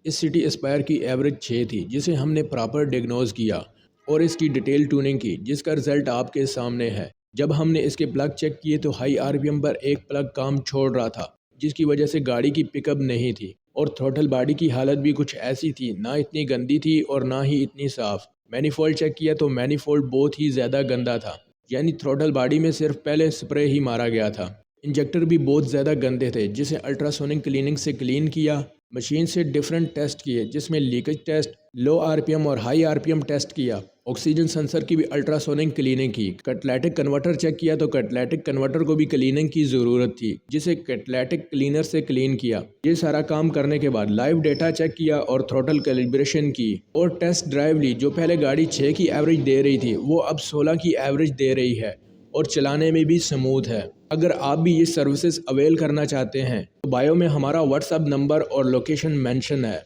اس city اسپائر کی average 6 تھی جسے ہم نے پراپر ڈیگنوز کیا اور اس کی ڈیٹیل ٹوننگ کی جس کا رزلٹ آپ کے سامنے ہے۔ جب ہم نے اس کے پلگ چیک کیے تو ہائی آر پی ایم پر ایک پلگ کام چھوڑ رہا تھا جس کی وجہ سے گاڑی کی پک اپ نہیں تھی، اور تھروٹل باڈی کی حالت بھی کچھ ایسی تھی، نہ اتنی گندی تھی اور نہ ہی اتنی صاف۔ مینیفولڈ چیک کیا تو مینیفولڈ بہت ہی زیادہ گندا تھا، یعنی تھروٹل باڈی میں صرف پہلے سپرے ہی مارا گیا تھا۔ انجیکٹر بھی بہت زیادہ گندے تھے جسے الٹراسونک کلیننگ سے کلین کیا، مشین سے ڈیفرنٹ ٹیسٹ کیے جس میں leakage test, low R P M اور high R P M test کیا، آکسیجن سینسر کی بھی الٹراسونک کلیننگ کی، کیٹلیٹک کنورٹر چیک کیا تو کیٹلیٹک کنورٹر کو بھی کلیننگ کی ضرورت تھی جسے کیٹلیٹک کلینر سے کلین کیا۔ یہ سارا کام کرنے کے بعد لائیو ڈیٹا چیک کیا اور تھروٹل کیلیبریشن کی اور ٹیسٹ ڈرائیو لی۔ جو پہلے گاڑی 6 کی ایوریج دے رہی تھی وہ اب 16 کی ایوریج دے رہی ہے اور چلانے میں بھی سموتھ ہے۔ اگر آپ بھی یہ سروسز اویل کرنا چاہتے ہیں تو بایو میں ہمارا واٹس ایپ نمبر اور لوکیشن مینشن ہے۔